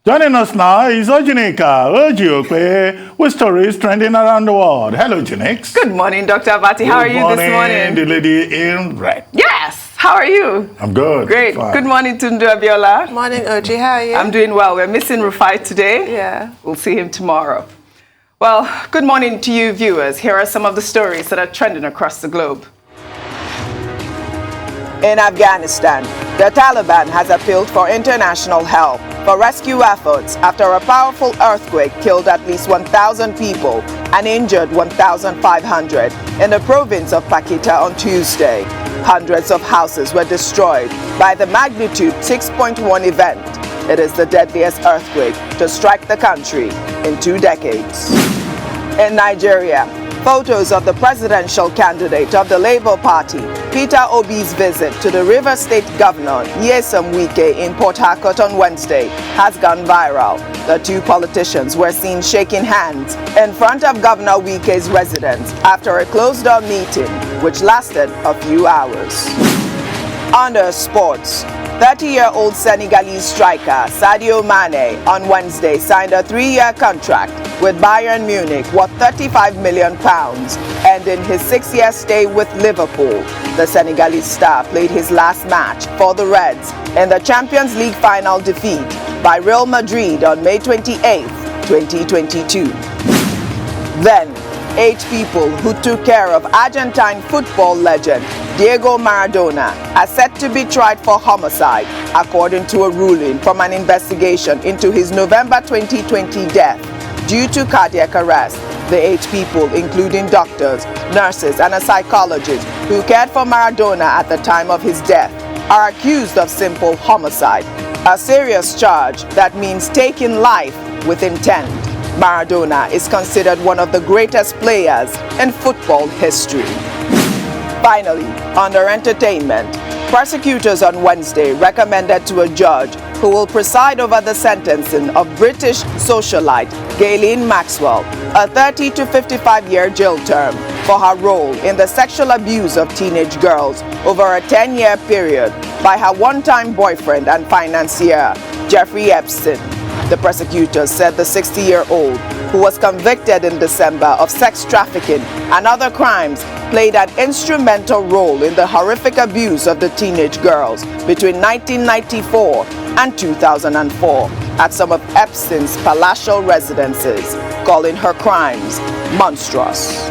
Joining us now is Okpe with stories trending around the world. Hello, Jinx. Good morning, Dr. Abati. How are you this morning? The lady in red. Yes. How are you? I'm good. Great. Fine. Good morning, Tunde Abiola. Morning, Oji. How are you? I'm doing well. We're missing Rufai today. Yeah. We'll see him tomorrow. Well, good morning to you, viewers. Here are some of the stories that are trending across the globe. In Afghanistan, the Taliban has appealed for international help for rescue efforts after a powerful earthquake killed at least 1,000 people and injured 1,500 in the province of Pakita on Tuesday. Hundreds of houses were destroyed by the magnitude 6.1 event. It is the deadliest earthquake to strike the country in 2 decades. In Nigeria, photos of the presidential candidate of the Labour Party, Peter Obi's visit to the Rivers State Governor, Nyesom Wike, in Port Harcourt on Wednesday has gone viral. The two politicians were seen shaking hands in front of Governor Wike's residence after a closed-door meeting, which lasted a few hours. Under sports, 30-year-old Senegalese striker Sadio Mane on Wednesday signed a 3-year contract with Bayern Munich worth £35 million, ending his 6-year stay with Liverpool. The Senegalese star played his last match for the Reds in the Champions League final defeat by Real Madrid on May 28, 2022. Then, 8 people who took care of Argentine football legend Diego Maradona are set to be tried for homicide, according to a ruling from an investigation into his November 2020 death due to cardiac arrest. The 8 people, including doctors, nurses, and a psychologist who cared for Maradona at the time of his death, are accused of simple homicide, a serious charge that means taking life with intent. Maradona is considered one of the greatest players in football history. Finally, under entertainment, prosecutors on Wednesday recommended to a judge who will preside over the sentencing of British socialite Ghislaine Maxwell a 30 to 55-year jail term for her role in the sexual abuse of teenage girls over a 10-year period by her one-time boyfriend and financier, Jeffrey Epstein. The prosecutors said the 60-year-old, who was convicted in December of sex trafficking and other crimes, played an instrumental role in the horrific abuse of the teenage girls between 1994 and 2004 at some of Epstein's palatial residences, calling her crimes monstrous.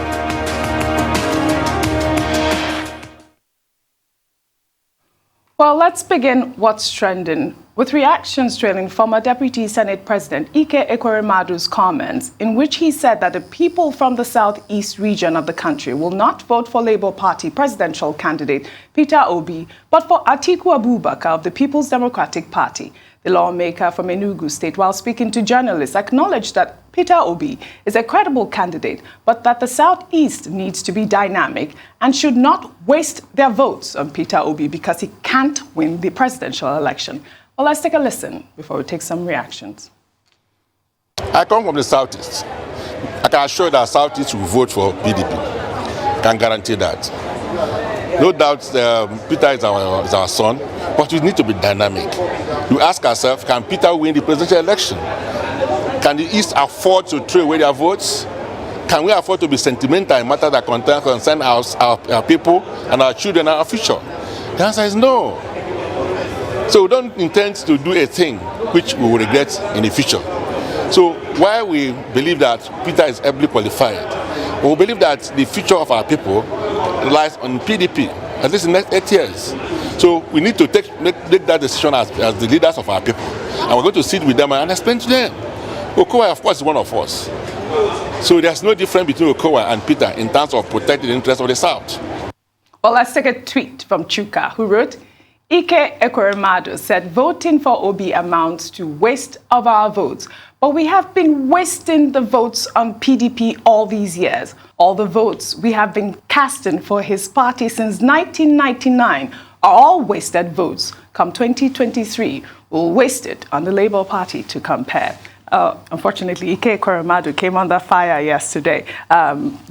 Well, let's begin what's trending with reactions trailing former Deputy Senate President Ike Ekweremadu's comments, in which he said that the people from the southeast region of the country will not vote for Labour Party presidential candidate Peter Obi, but for Atiku Abubakar of the People's Democratic Party. The lawmaker from Enugu State, while speaking to journalists, acknowledged that Peter Obi is a credible candidate, but that the Southeast needs to be dynamic and should not waste their votes on Peter Obi because he can't win the presidential election. Well, let's take a listen before we take some reactions. I come from the Southeast. I can assure that Southeast will vote for PDP. I can guarantee that. No doubt Peter is our son, but we need to be dynamic. We ask ourselves, can Peter win the presidential election? Can the East afford to throw away their votes? Can we afford to be sentimental in matters that concern our people and our children and our future? The answer is no. So we don't intend to do a thing which we will regret in the future. So while we believe that Peter is ably qualified, we believe that the future of our people relies on PDP, at least in the next 8 years. So we need to make that decision as the leaders of our people. And we're going to sit with them and explain to them. Okowa, of course, is one of us. So there's no difference between Okowa and Peter in terms of protecting the interests of the South. Well, let's take a tweet from Chuka, who wrote, Ike Ekweremadu said voting for Obi amounts to waste of our votes. But we have been wasting the votes on PDP all these years. All the votes we have been casting for his party since 1999 are all wasted votes. Come 2023, we'll waste it on the Labour Party to compare. Unfortunately, Ike Ekweremadu came under fire yesterday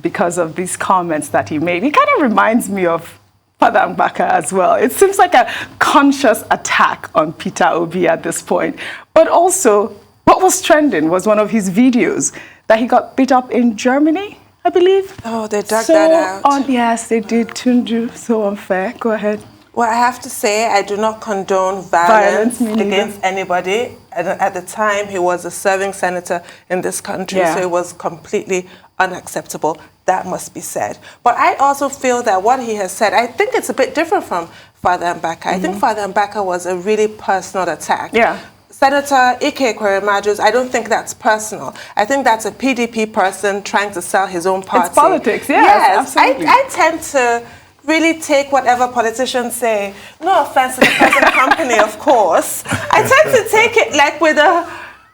because of these comments that he made. He kind of reminds me of Father Mbaka as well. It seems like a conscious attack on Peter Obi at this point. But also, What was trending was one of his videos that he got beat up in Germany, I believe. Oh, they dug that out. Yes, they did, Tunju. So unfair. Go ahead. Well, I have to say, I do not condone violence against anybody. At the time, he was a serving senator in this country, so it was completely unacceptable. That must be said. But I also feel that what he has said, I think it's a bit different from Father Mbaka. I think Father Mbaka was a really personal attack. Yeah. Senator Ike Ekweremadu, I don't think that's personal. I think that's a PDP person trying to sell his own party. It's politics, yes, absolutely. I tend to really take whatever politicians say. No offense to the present company, of course. I tend to take it like with a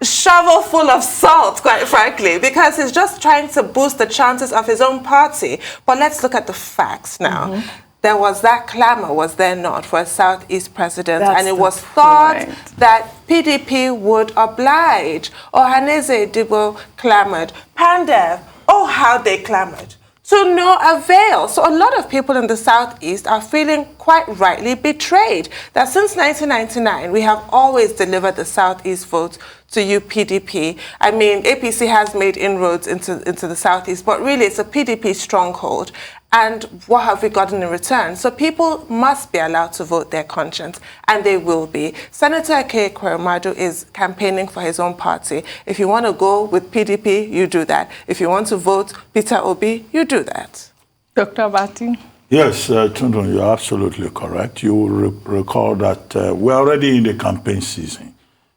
shovel full of salt, quite frankly, because he's just trying to boost the chances of his own party. But let's look at the facts now. There was that clamor, was there not, for a Southeast president, and it was thought that PDP would oblige. Ohaneze Digbo clamored. Pandev, oh, how they clamored. To no avail. So a lot of people in the Southeast are feeling quite rightly betrayed that since 1999, we have always delivered the Southeast vote to you, PDP. I mean, APC has made inroads into the Southeast, but really it's a PDP stronghold. And what have we gotten in return? So people must be allowed to vote their conscience, and they will be. Senator Ike Ekweremadu is campaigning for his own party. If you want to go with PDP, you do that. If you want to vote Peter Obi, you do that. Dr. Bati? Yes, Tundun, you're absolutely correct. You will recall that we're already in the campaign season.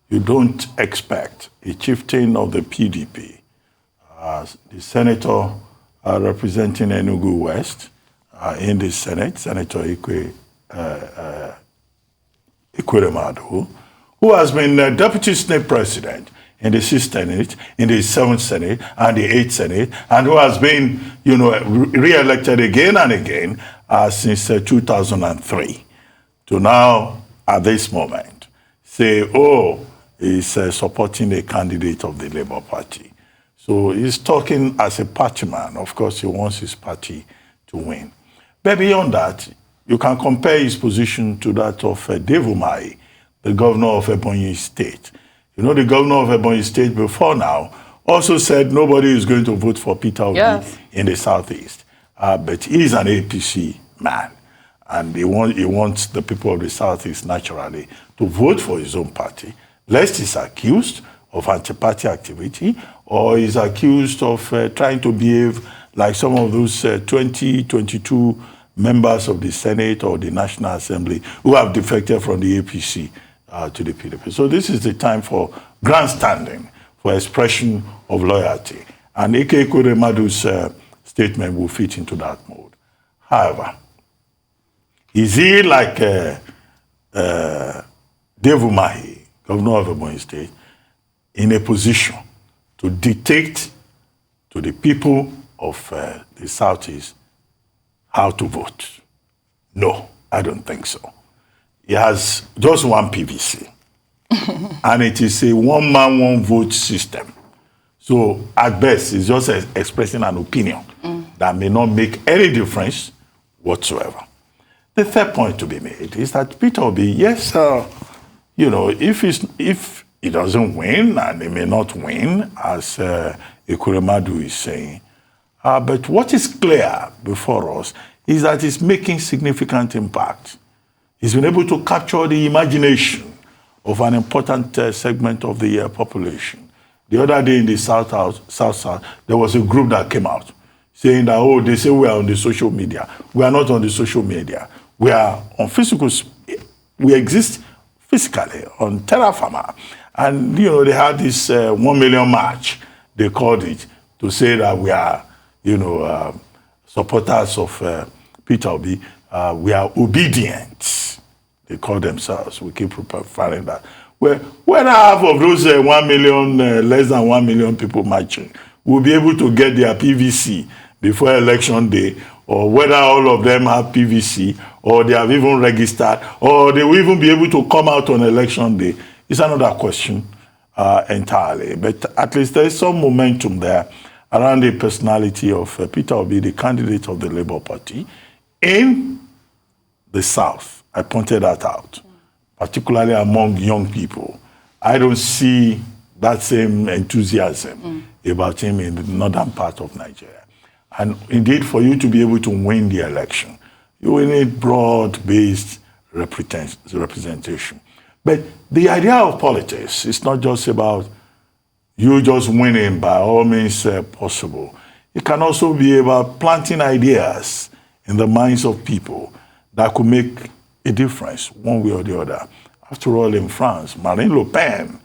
You don't expect a chieftain of the PDP, the senator representing Enugu West in the Senate, Senator Ike Ekweremadu, who has been Deputy Senate President in the 6th Senate, in the 7th Senate, and the 8th Senate, and who has been, re-elected again and again since 2003, to now, at this moment, say, oh, he's supporting a candidate of the Labour Party. So he's talking as a party man. Of course, he wants his party to win. But beyond that, you can compare his position to that of Dave Umahi, the governor of Ebonyi State. You know, the governor of Ebonyi State before now also said nobody is going to vote for Peter Obi in the Southeast. But he's an APC man. And he wants the people of the Southeast naturally to vote for his own party, lest he's accused of anti-party activity, or is accused of trying to behave like some of those 22 members of the Senate or the National Assembly who have defected from the APC to the PDP. So this is the time for grandstanding, for expression of loyalty. And Ike Ekweremadu's statement will fit into that mode. However, is he like Dave Umahi, governor of Ebonyi State, in a position to dictate to the people of the Southeast how to vote? No, I don't think so. He has just one PVC, and it is a one-man, one-vote system. So at best, it's just expressing an opinion that may not make any difference whatsoever. The third point to be made is that Peter Obi, yes, if he doesn't win, and he may not win, as Ekweremadu is saying. But what is clear before us is that he's making significant impact. He's been able to capture the imagination of an important segment of the population. The other day in the South, there was a group that came out saying that, oh, they say we are on the social media. We are not on the social media. We are on physical, we exist physically on Terra Firma. And, they had this 1 million march, they called it, to say that we are, supporters of Peter Obi. We are obedient, they call themselves. We keep referring that. When half of those 1 million, less than 1 million people marching will be able to get their PVC before election day, or whether all of them have PVC, or they have even registered, or they will even be able to come out on election day, it's another question entirely. But at least there is some momentum there around the personality of Peter Obi, the candidate of the Labour Party, in the South. I pointed that out, particularly among young people. I don't see that same enthusiasm about him in the northern part of Nigeria. And indeed, for you to be able to win the election, you will need broad-based representation. But the idea of politics is not just about you just winning by all means possible. It can also be about planting ideas in the minds of people that could make a difference one way or the other. After all, in France, Marine Le Pen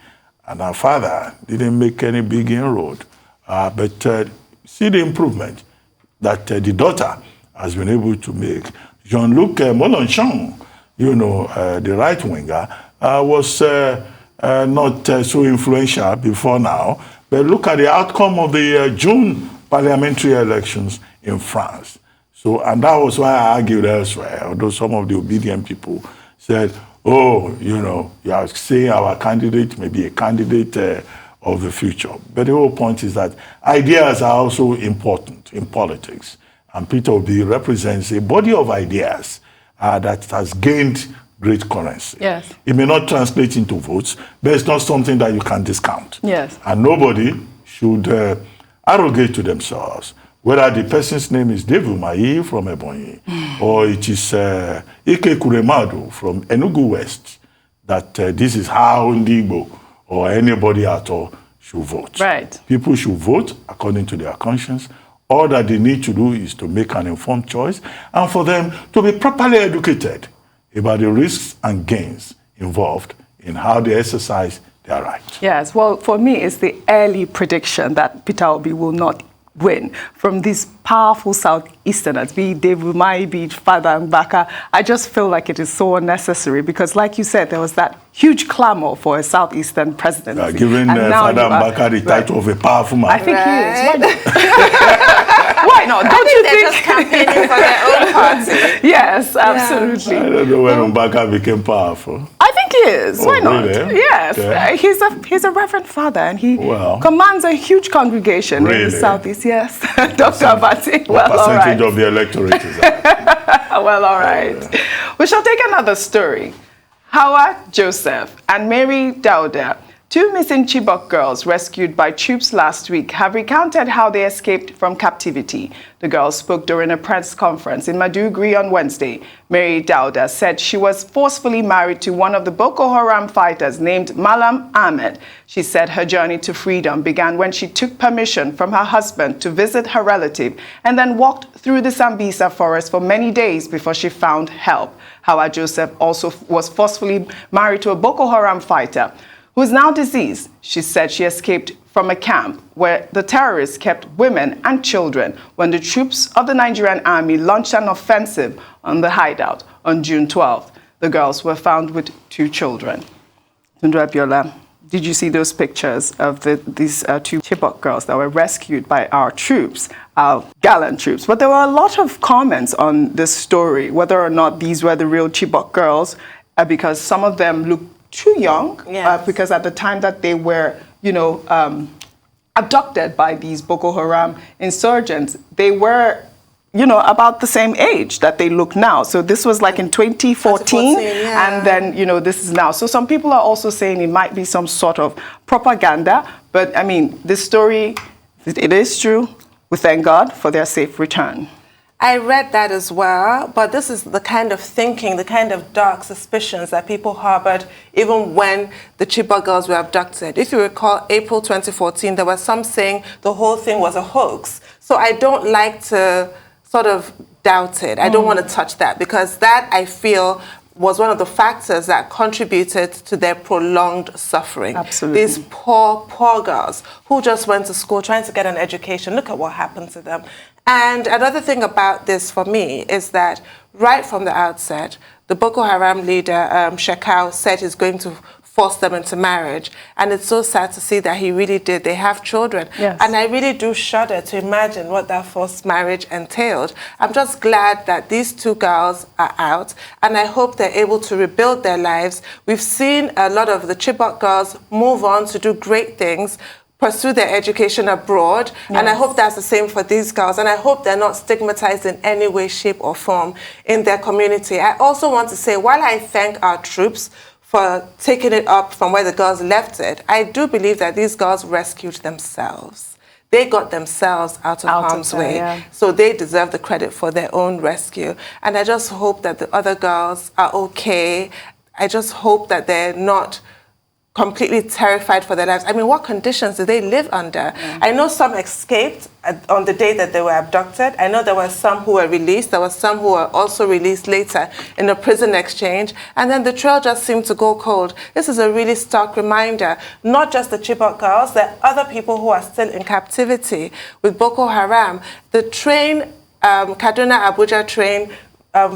and her father didn't make any big inroad. But see the improvement that the daughter has been able to make. Jean-Luc Mélenchon, the right winger, was not so influential before now. But look at the outcome of the June parliamentary elections in France. So, and that was why I argued elsewhere, although some of the obedient people said, oh, you are saying our candidate may be a candidate of the future. But the whole point is that ideas are also important in politics. And Peter Obi represents a body of ideas that has gained great currency. Yes. It may not translate into votes, but it's not something that you can discount. Yes. And nobody should arrogate to themselves whether the person's name is David Mai from Ebonyi or it is Ike Ekweremadu from Enugu West, that this is how Ndigbo or anybody at all should vote. Right. People should vote according to their conscience. All that they need to do is to make an informed choice and for them to be properly educated about the risks and gains involved in how they exercise their right. Yes, well, for me, it's the early prediction that Peter Obi will not win from these powerful Southeasterners, be it David Mai, be it Father Mbaka. I just feel like it is so unnecessary because, like you said, there was that huge clamor for a Southeastern presidency. Giving Father Mbaka the title of a powerful man. I think he is. Why not? Don't you they're just campaigning for their own party? Yes, absolutely. I don't know when Mbaka became powerful. I think he is. Why not? Really? Yes. Okay. He's a reverend father and he commands a huge congregation in the Southeast. Yes. Dr. Abati. What percentage of the electorate is that? Well, all right. We shall take another story. Hauwa Joseph and Mary Dauda, two missing Chibok girls rescued by troops last week, have recounted how they escaped from captivity. The girls spoke during a press conference in Maiduguri on Wednesday. Mary Dauda said she was forcefully married to one of the Boko Haram fighters named Malam Ahmed. She said her journey to freedom began when she took permission from her husband to visit her relative and then walked through the Sambisa forest for many days before she found help. Hauwa Joseph also was forcefully married to a Boko Haram fighter who is now deceased. She said she escaped from a camp where the terrorists kept women and children when the troops of the Nigerian Army launched an offensive on the hideout on June 12th. The girls were found with 2 children. Tundu Abiola, did you see those pictures of these 2 Chibok girls that were rescued by our troops, our gallant troops? But there were a lot of comments on this story, whether or not these were the real Chibok girls, because some of them looked too young, yes. Because at the time that they were, abducted by these Boko Haram insurgents, they were, about the same age that they look now. So this was like in 2014, and then, this is now. So some people are also saying it might be some sort of propaganda, but I mean, this story, it is true. We thank God for their safe return. I read that as well, but this is the kind of thinking, the kind of dark suspicions that people harbored even when the Chibok girls were abducted. If you recall, April 2014, there were some saying the whole thing was a hoax. So I don't like to sort of doubt it. I don't want to touch that because that, I feel, was one of the factors that contributed to their prolonged suffering. Absolutely. These poor, poor girls who just went to school trying to get an education. Look at what happened to them. And another thing about this for me is that right from the outset, the Boko Haram leader, Shekau, said he's going to force them into marriage. And it's so sad to see that he really did. They have children. Yes. And I really do shudder to imagine what that forced marriage entailed. I'm just glad that these 2 girls are out, and I hope they're able to rebuild their lives. We've seen a lot of the Chibok girls move on to do great things, pursue their education abroad. Yes. And I hope that's the same for these girls. And I hope they're not stigmatized in any way, shape, or form in their community. I also want to say, while I thank our troops for taking it up from where the girls left it. I do believe that these girls rescued themselves. They got themselves out of harm's way, yeah. So they deserve the credit for their own rescue. And I just hope that the other girls are okay. I just hope that they're not completely terrified for their lives. I mean, what conditions do they live under? I know some escaped on the day that they were abducted. I know there were some who were released. There were some who were also released later in a prison exchange. And then the trail just seemed to go cold. This is a really stark reminder, not just the Chibok girls, there are other people who are still in captivity with Boko Haram. The train, Kaduna-Abuja train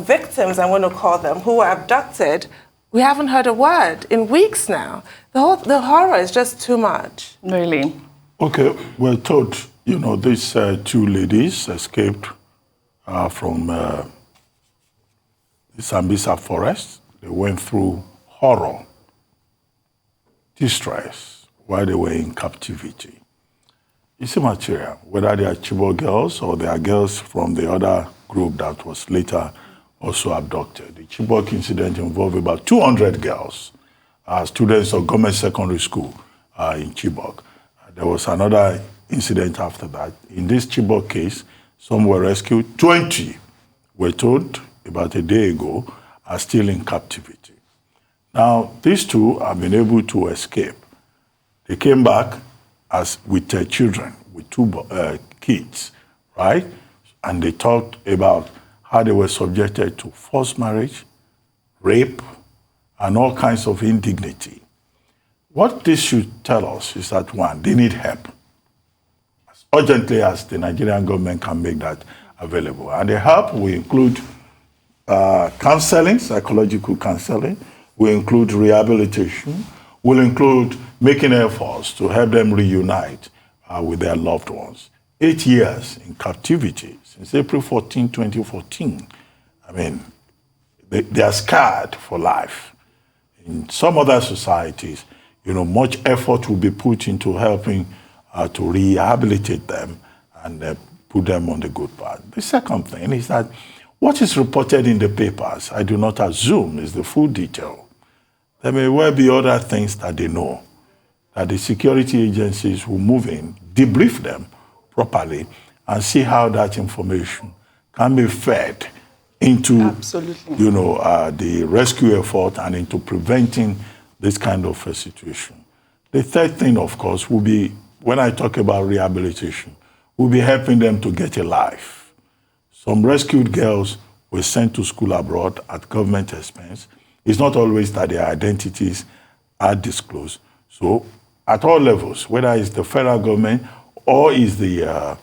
victims, I'm going to call them, who were abducted, we haven't heard a word in weeks now. The horror is just too much. Really? Okay, we're told, you know, these two ladies escaped from the Sambisa forest. They went through horror, distress, while they were in captivity. It's immaterial whether they are Chibok girls or they are girls from the other group that was later also abducted. The Chibok incident involved about 200 girls, students of government secondary school in Chibok. There was another incident after that. In this Chibok case, some were rescued. 20, we're told about a day ago, are still in captivity. Now, these two have been able to escape. They came back with their children, with two kids, right? And they talked about how they were subjected to forced marriage, rape, and all kinds of indignity. What this should tell us is that, one, they need help, as urgently as the Nigerian government can make that available. And the help will include counseling, psychological counseling, will include rehabilitation, will include making efforts to help them reunite with their loved ones. 8 years in captivity since April 14, 2014. I mean, they are scarred for life. In some other societies, you know, much effort will be put into helping to rehabilitate them and put them on the good path. The second thing is that what is reported in the papers, I do not assume is the full detail. There may well be other things that they know, that the security agencies will move in, debrief them properly, and see how that information can be fed into, you know, the rescue effort and into preventing this kind of a situation. The third thing, of course, will be, when I talk about rehabilitation, will be helping them to get a life. Some rescued girls were sent to school abroad at government expense. It's not always that their identities are disclosed. So at all levels, whether it's the federal government or is the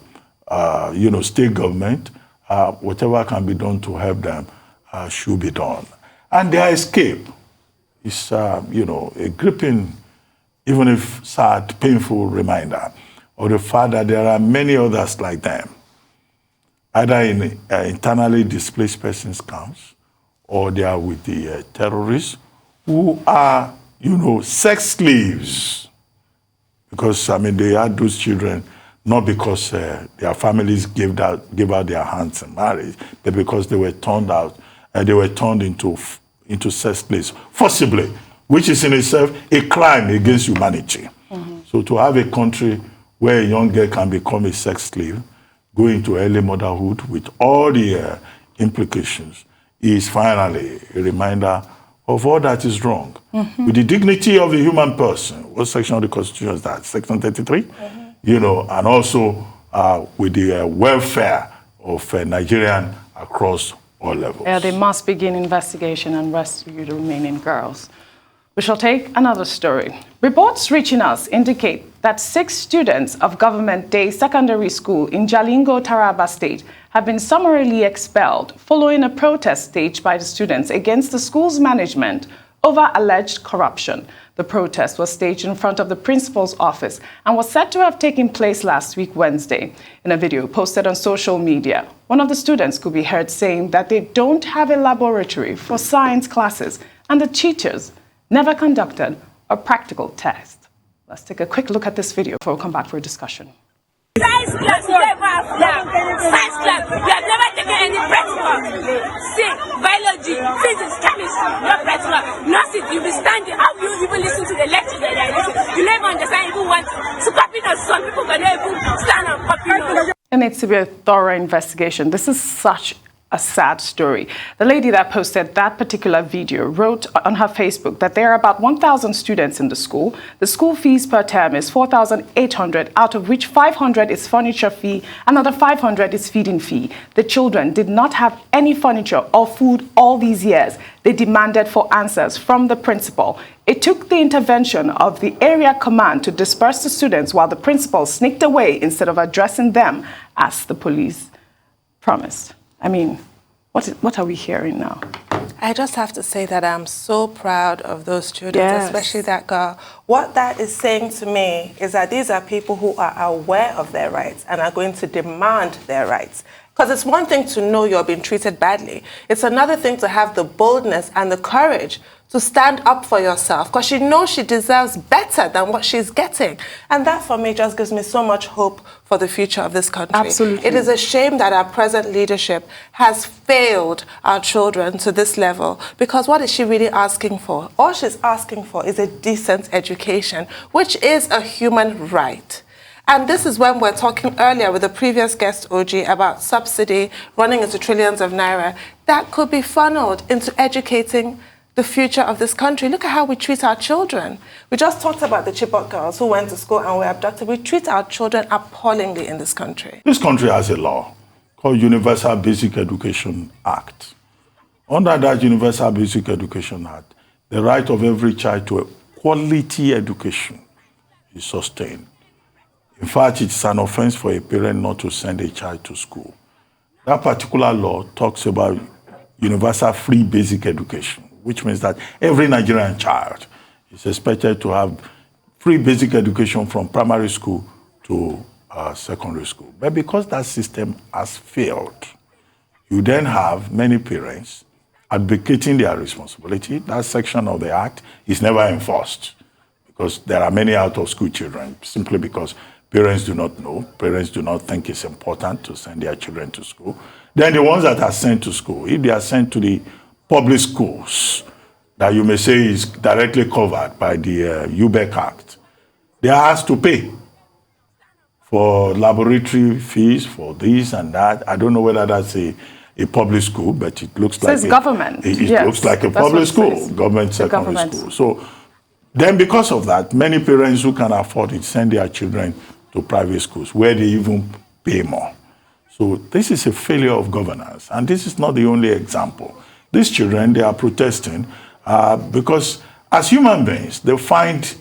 you know, state government, whatever can be done to help them should be done. And their escape is, you know, a gripping, even if sad, painful reminder of the fact that there are many others like them, either in internally displaced persons camps, or they are with the terrorists, who are, you know, sex slaves. Because, I mean, they had those children not because their families gave out their hands in marriage, but because they were turned out, they were turned into sex slaves forcibly, which is in itself a crime against humanity. So to have a country where a young girl can become a sex slave, go into early motherhood with all the implications, is finally a reminder of all that is wrong. With the dignity of the human person. What section of the Constitution is that? Section 33? You know, and also with the welfare of Nigerian across all levels. Yeah, they must begin investigation and rescue the remaining girls. We shall take another story. Reports reaching us indicate that 6 students of Government Day Secondary School in Jalingo, Taraba State have been summarily expelled following a protest staged by the students against the school's management over alleged corruption. The protest was staged in front of the principal's office and was said to have taken place last week, Wednesday. In a video posted on social media, one of the students could be heard saying that they don't have a laboratory for science classes and the teachers never conducted a practical test. Let's take a quick look at this video before we come back for a discussion. Science class, you never have science class, you have never taken any practical. See, biology, physics, chemistry, no practical. Nothing, you'll be standing needs to be a thorough investigation. This is such a sad story. The lady that posted that particular video wrote on her Facebook that there are about 1,000 students in the school. The school fees per term is 4,800, out of which 500 is furniture fee, another 500 is feeding fee. The children did not have any furniture or food all these years. They demanded for answers from the principal. It took the intervention of the area command to disperse the students while the principal sneaked away instead of addressing them as the police promised. I mean, what are we hearing now? I just have to say that I'm so proud of those students, especially that girl. What that is saying to me is that these are people who are aware of their rights and are going to demand their rights. Because it's one thing to know you're being treated badly. It's another thing to have the boldness and the courage to stand up for yourself, because she knows she deserves better than what she's getting. And that, for me, just gives me so much hope for the future of this country. Absolutely. It is a shame that our present leadership has failed our children to this level, because what is she really asking for? All she's asking for is a decent education, which is a human right. And this is when we're talking earlier with the previous guest, OG, about subsidy running into trillions of naira. That could be funneled into educating the future of this country. Look at how we treat our children. We just talked about the Chibok girls who went to school and were abducted. We treat our children appallingly in this country. This country has a law called Universal Basic Education Act. Under that Universal Basic Education Act, the right of every child to a quality education is sustained. In fact, it's an offense for a parent not to send a child to school. That particular law talks about universal free basic education, which means that every Nigerian child is expected to have free basic education from primary school to secondary school. But because that system has failed, you then have many parents advocating their responsibility. That section of the act is never enforced because there are many out-of-school children simply because parents do not know, parents do not think it's important to send their children to school. Then the ones that are sent to school, if they are sent to the public schools that you may say is directly covered by the UBEC Act, they are asked to pay for laboratory fees, for this and that. I don't know whether that's a public school, but it looks like it's government. It looks like a public school, government secondary school. So then because of that, many parents who can afford it send their children to private schools where they even pay more. So this is a failure of governance, and this is not the only example. These children, they are protesting because as human beings, they find,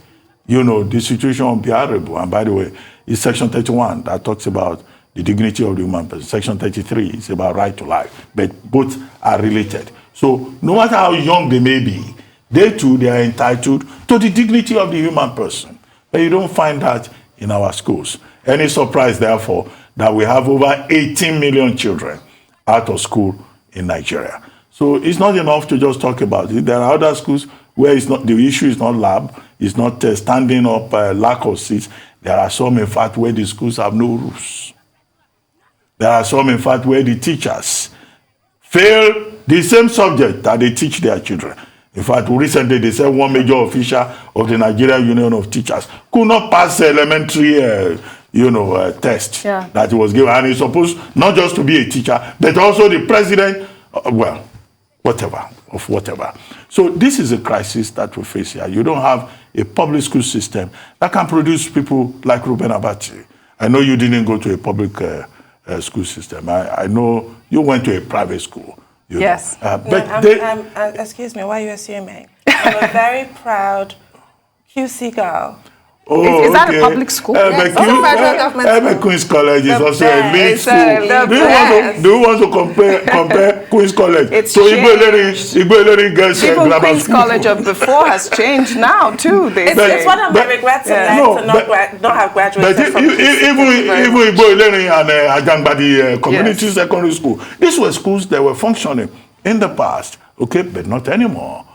the situation unbearable. And by the way, it's Section 31 that talks about the dignity of the human person. Section 33 is about right to life, but both are related. So no matter how young they may be, they too, they are entitled to the dignity of the human person. But you don't find that in our schools. Any surprise, therefore, that we have over 18 million children out of school in Nigeria. So it's not enough to just talk about it. There are other schools where the issue is not lab, it's not standing up, lack of seats. There are some, in fact, where the schools have no roofs. There are some, in fact, where the teachers fail the same subject that they teach their children. In fact, recently they said one major official of the Nigerian Union of Teachers could not pass the elementary test that he was given. And he's supposed not just to be a teacher, but also the president, whatever. So this is a crisis that we face here. You don't have a public school system that can produce people like Ruben Abati. I know you didn't go to a public school system. I know you went to a private school. Yes. Excuse me, why are you assuming? I'm a very proud QC girl. Oh, is that a public school? Yes, Queen's College is also a elite school. Do you want to compare Queen's College to Igbo Girls Even Queen's College of before has changed now too. It's one of my regrets in life to not have graduated from even Igbo and Ajangbadi Community Secondary School. These were schools that were functioning in the past, okay, but not anymore.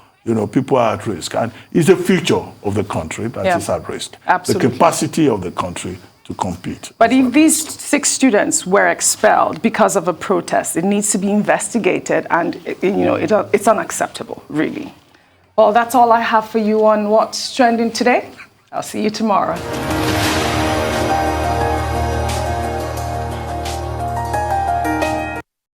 People are at risk. And it's the future of the country that is at risk. Absolutely. The capacity of the country to compete. But if these 6 students were expelled because of a protest, it needs to be investigated, and it's unacceptable, really. Well, that's all I have for you on What's Trending today. I'll see you tomorrow.